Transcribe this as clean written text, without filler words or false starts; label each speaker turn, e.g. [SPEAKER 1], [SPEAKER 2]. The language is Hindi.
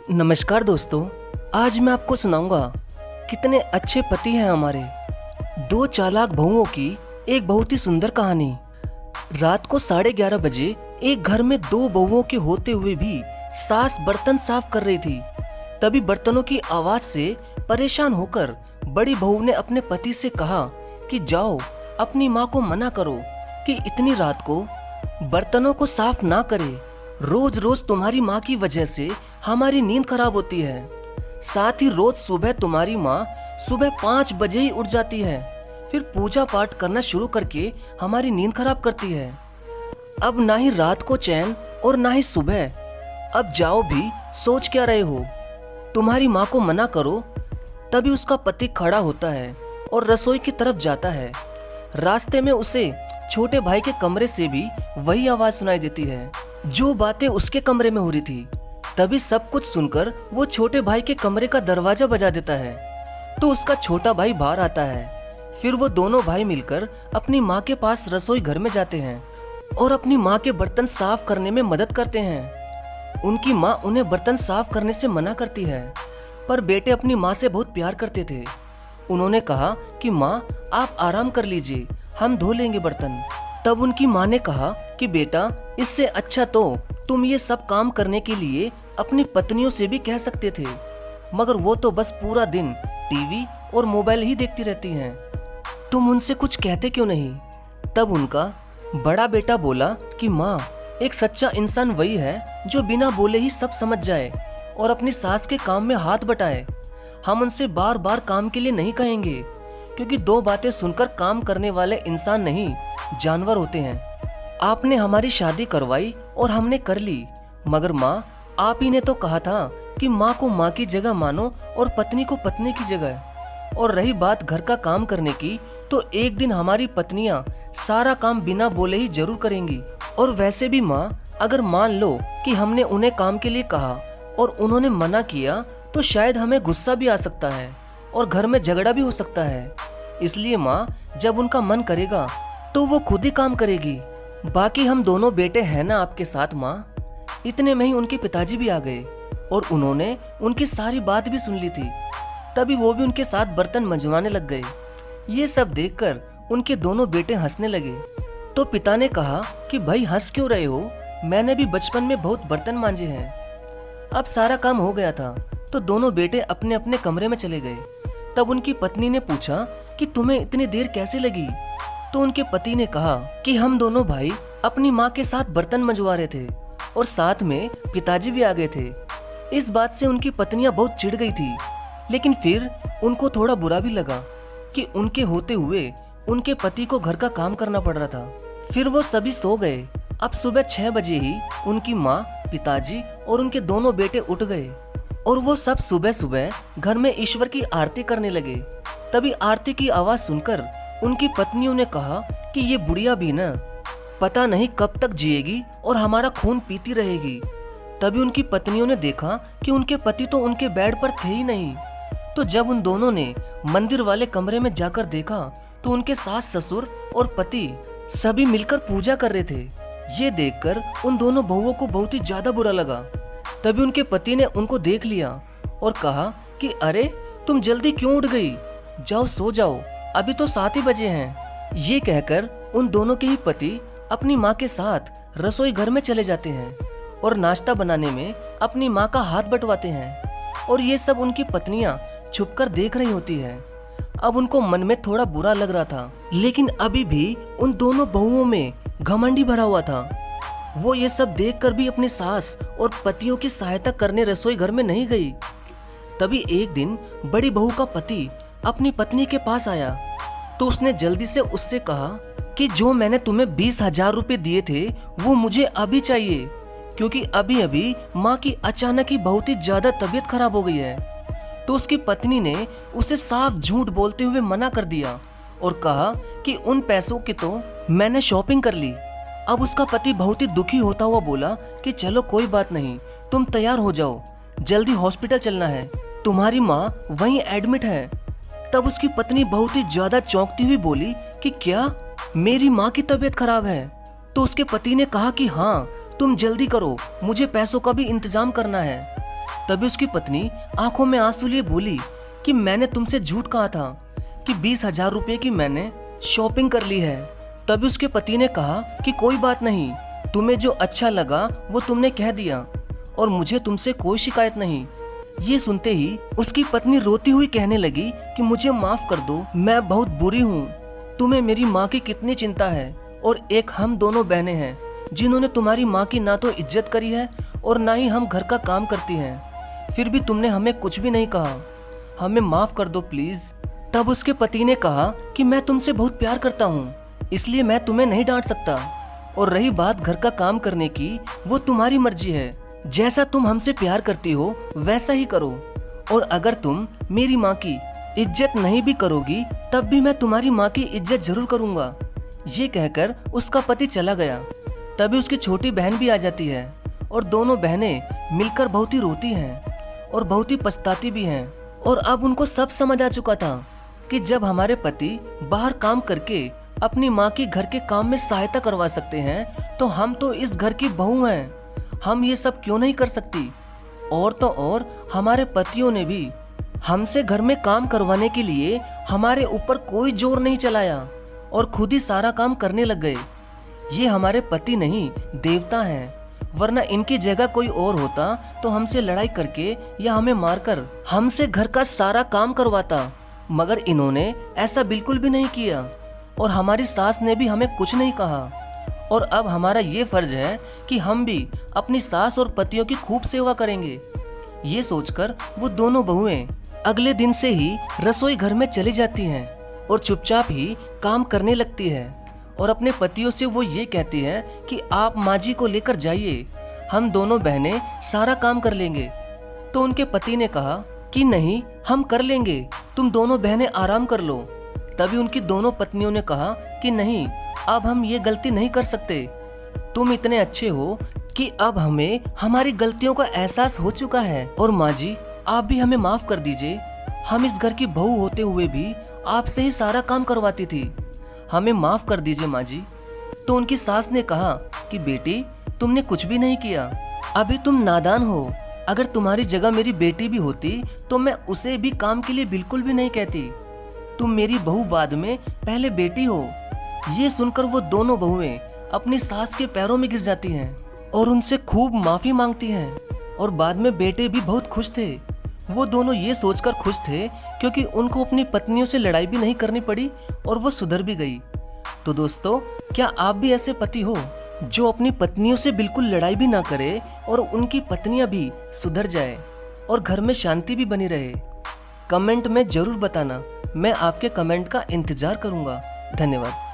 [SPEAKER 1] नमस्कार दोस्तों। आज मैं आपको सुनाऊंगा कितने अच्छे पति हैं हमारे। दो चालाक बहुओं की एक बहुत ही सुंदर कहानी। रात को 11:30 बजे एक घर में दो बहुओं के होते हुए भी सास बर्तन साफ कर रही थी। तभी बर्तनों की आवाज से परेशान होकर बड़ी बहू ने अपने पति से कहा कि जाओ अपनी माँ को मना करो कि इतनी रात को बर्तनों को साफ ना करे। रोज रोज तुम्हारी माँ की वजह से हमारी नींद खराब होती है। साथ ही रोज सुबह तुम्हारी माँ सुबह 5 बजे ही उठ जाती है, फिर पूजा पाठ करना शुरू करके हमारी नींद खराब करती है। अब ना ही रात को चैन और ना ही सुबह। अब जाओ भी, सोच क्या रहे हो? तुम्हारी माँ को मना करो। तभी उसका पति खड़ा होता है और रसोई की तरफ जाता है। रास्ते में उसे छोटे भाई के कमरे से भी वही आवाज सुनाई देती है जो बातें उसके कमरे में हो रही थी। तभी सब कुछ सुनकर वो छोटे भाई के कमरे का दरवाजा बजा देता है तो उसका छोटा भाई बाहर आता है। फिर वो दोनों भाई मिलकर अपनी माँ के पास रसोई घर में जाते हैं और अपनी माँ के बर्तन साफ करने में मदद करते हैं। उनकी माँ उन्हें बर्तन साफ करने से मना करती है, पर बेटे अपनी माँ से बहुत प्यार करते थे। उन्होंने कहा कि माँ आप आराम कर लीजिए, हम धो लेंगे बर्तन। तब उनकी माँ ने कहा कि बेटा इससे अच्छा तो तुम ये सब काम करने के लिए अपनी पत्नियों से भी कह सकते थे, मगर वो तो बस पूरा दिन टीवी और मोबाइल ही देखती रहती हैं। तुम उनसे कुछ कहते क्यों नहीं? तब उनका बड़ा बेटा बोला कि माँ एक सच्चा इंसान वही है जो बिना बोले ही सब समझ जाए और अपनी सास के काम में हाथ बटाए। हम उनसे बार बार काम के लिए नहीं कहेंगे, क्योंकि दो बातें सुनकर काम करने वाले इंसान नहीं जानवर होते हैं। आपने हमारी शादी करवाई और हमने कर ली, मगर माँ आप ही ने तो कहा था कि माँ को माँ की जगह मानो और पत्नी को पत्नी की जगह। और रही बात घर का काम करने की, तो एक दिन हमारी पत्नियाँ सारा काम बिना बोले ही जरूर करेंगी। और वैसे भी माँ, अगर मान लो कि हमने उन्हें काम के लिए कहा और उन्होंने मना किया, तो शायद हमें गुस्सा भी आ सकता है और घर में झगड़ा भी हो सकता है। इसलिए माँ, जब उनका मन करेगा तो वो खुद ही काम करेगी। बाकी हम दोनों बेटे हैं ना आपके साथ माँ। इतने में ही उनके पिताजी भी आ गए और उन्होंने उनकी सारी बात भी सुन ली थी। तभी वो भी उनके साथ बर्तन मंजवाने लग गए। ये सब देखकर उनके दोनों बेटे हंसने लगे। तो पिता ने कहा कि भाई हंस क्यों रहे हो? मैंने भी बचपन में बहुत बर्तन मांजे हैं। अब सारा काम हो गया था तो दोनों बेटे अपने अपने कमरे में चले गए। तब उनकी पत्नी ने पूछा कि तुम्हें इतनी देर कैसे लगी? तो उनके पति ने कहा कि हम दोनों भाई अपनी माँ के साथ बर्तन मंजवा रहे थे और साथ में पिताजी भी आ गए थे। इस बात से उनकी पत्नियां बहुत चिढ़ गई थी, लेकिन फिर उनको थोड़ा बुरा भी लगा कि उनके होते हुए उनके पति को घर का काम करना पड़ रहा था। फिर वो सभी सो गए। अब सुबह 6 बजे ही उनकी माँ, पिताजी और उनके दोनों बेटे उठ गए और वो सब सुबह सुबह घर में ईश्वर की आरती करने लगे। तभी आरती की आवाज सुनकर उनकी पत्नियों ने कहा कि ये बुढ़िया भी ना पता नहीं कब तक जिएगी और हमारा खून पीती रहेगी। तभी उनकी पत्नियों ने देखा कि उनके पति तो उनके बेड पर थे ही नहीं। तो जब उन दोनों ने मंदिर वाले कमरे में जाकर देखा तो उनके सास ससुर और पति सभी मिलकर पूजा कर रहे थे। ये देखकर उन दोनों बहुओं को बहुत ही ज्यादा बुरा लगा। तभी उनके पति ने उनको देख लिया और कहा कि अरे तुम जल्दी क्यों उठ गई? जाओ सो जाओ, अभी तो 7 ही बजे हैं। ये कहकर उन दोनों के ही पति अपनी माँ के साथ रसोई घर में चले जाते हैं और नाश्ता बनाने में अपनी माँ का हाथ बंटवाते हैं। और ये सब उनकी पत्नियां छुपकर देख रही होती हैं। अब उनको मन में थोड़ा बुरा लग रहा था, लेकिन अभी भी उन दोनों बहुओं में घमंडी भरा हुआ था। वो ये सब देखकर भी अपनी सास और पतियों की सहायता करने रसोई घर में नहीं गई। तभी एक दिन बड़ी बहू का पति अपनी पत्नी के पास आया तो उसने जल्दी से उससे कहा कि जो मैंने तुम्हें 20,000 रुपए दिए थे वो मुझे अभी चाहिए, क्योंकि अभी अभी माँ की अचानक ही बहुत ही ज्यादा तबीयत खराब हो गई है। तो उसकी पत्नी ने उसे साफ झूठ बोलते हुए मना कर दिया और कहा कि उन पैसों की तो मैंने शॉपिंग कर ली। अब उसका पति बहुत ही दुखी होता हुआ बोला कि चलो कोई बात नहीं, तुम तैयार हो जाओ, जल्दी हॉस्पिटल चलना है, तुम्हारी माँ वहीं एडमिट है। तब उसकी पत्नी बहुत ही ज्यादा चौंकती हुई बोली कि क्या मेरी माँ की तबीयत खराब है? तो उसके पति ने कहा कि हाँ तुम जल्दी करो, मुझे पैसों का भी इंतजाम करना है। तभी उसकी पत्नी आंखों में आंसू लिए बोली कि मैंने तुमसे झूठ कहा था कि 20,000 रुपये की मैंने शॉपिंग कर ली है। तभी उसके पति ने कहा कि कोई बात नहीं, तुम्हें जो अच्छा लगा वो तुमने कह दिया और मुझे तुमसे कोई शिकायत नहीं। ये सुनते ही उसकी पत्नी रोती हुई कहने लगी कि मुझे माफ कर दो, मैं बहुत बुरी हूँ। तुम्हें मेरी माँ की कितनी चिंता है और एक हम दोनों बहनें हैं जिन्होंने तुम्हारी माँ की ना तो इज्जत करी है और ना ही हम घर का काम करती हैं। फिर भी तुमने हमें कुछ भी नहीं कहा, हमें माफ कर दो प्लीज। तब उसके पति ने कहा कि मैं तुमसे बहुत प्यार करता हूँ, इसलिए मैं तुम्हें नहीं डांट सकता, और रही बात घर का काम करने की, वो तुम्हारी मर्जी है। जैसा तुम हमसे प्यार करती हो वैसा ही करो, और अगर तुम मेरी माँ की इज्जत नहीं भी करोगी तब भी मैं तुम्हारी माँ की इज्जत जरूर करूँगा। ये कहकर उसका पति चला गया। तभी उसकी छोटी बहन भी आ जाती है और दोनों बहनें मिलकर बहुत ही रोती हैं और बहुत ही पछताती भी हैं। और अब उनको सब समझ आ चुका था कि जब हमारे पति बाहर काम करके अपनी माँ की घर के काम में सहायता करवा सकते हैं तो हम तो इस घर की बहू हैं, हम ये सब क्यों नहीं कर सकती। और तो और हमारे पतियों ने भी हमसे घर में काम करवाने के लिए हमारे ऊपर कोई जोर नहीं चलाया और खुद ही सारा काम करने लग गए। ये हमारे पति नहीं, देवता हैं, वरना इनकी जगह कोई और होता तो हमसे लड़ाई करके या हमें मारकर हमसे घर का सारा काम करवाता, मगर इन्होंने ऐसा बिल्कुल भी नहीं किया और हमारी सास ने भी हमें कुछ नहीं कहा। और अब हमारा ये फर्ज है कि हम भी अपनी सास और पतियों की खूब सेवा करेंगे। ये सोचकर वो दोनों बहुएं अगले दिन से ही रसोई घर में चली जाती हैं और चुपचाप ही काम करने लगती है और अपने पतियों से वो ये कहती है कि आप माँ जी को लेकर जाइए, हम दोनों बहनें सारा काम कर लेंगे। तो उनके पति ने कहा कि नहीं, हम कर लेंगे, तुम दोनों बहनें आराम कर लो। तभी उनकी दोनों पत्नियों ने कहा कि नहीं, अब हम ये गलती नहीं कर सकते, तुम इतने अच्छे हो कि अब हमें हमारी गलतियों का एहसास हो चुका है और माँ जी आप भी हमें माफ कर दीजिए, हम इस घर की बहू होते हुए भी आपसे ही सारा काम करवाती थी, हमें माफ कर दीजिए माँ जी। तो उनकी सास ने कहा कि बेटी तुमने कुछ भी नहीं किया, अभी तुम नादान हो, अगर तुम्हारी जगह मेरी बेटी भी होती तो मैं उसे भी काम के लिए बिल्कुल भी नहीं कहती, तुम मेरी बहू बाद में पहले बेटी हो। ये सुनकर वो दोनों बहुएं अपनी सास के पैरों में गिर जाती हैं और उनसे खूब माफी मांगती हैं और बाद में बेटे भी बहुत खुश थे। वो दोनों ये सोचकर खुश थे क्योंकि उनको अपनी पत्नियों से लड़ाई भी नहीं करनी पड़ी और वो सुधर भी गई। तो दोस्तों, क्या आप भी ऐसे पति हो जो अपनी पत्नियों से बिल्कुल लड़ाई भी ना करे और उनकी पत्नियां भी सुधर जाए और घर में शांति भी बनी रहे? कमेंट में जरूर बताना, मैं आपके कमेंट का इंतजार करूंगा। धन्यवाद।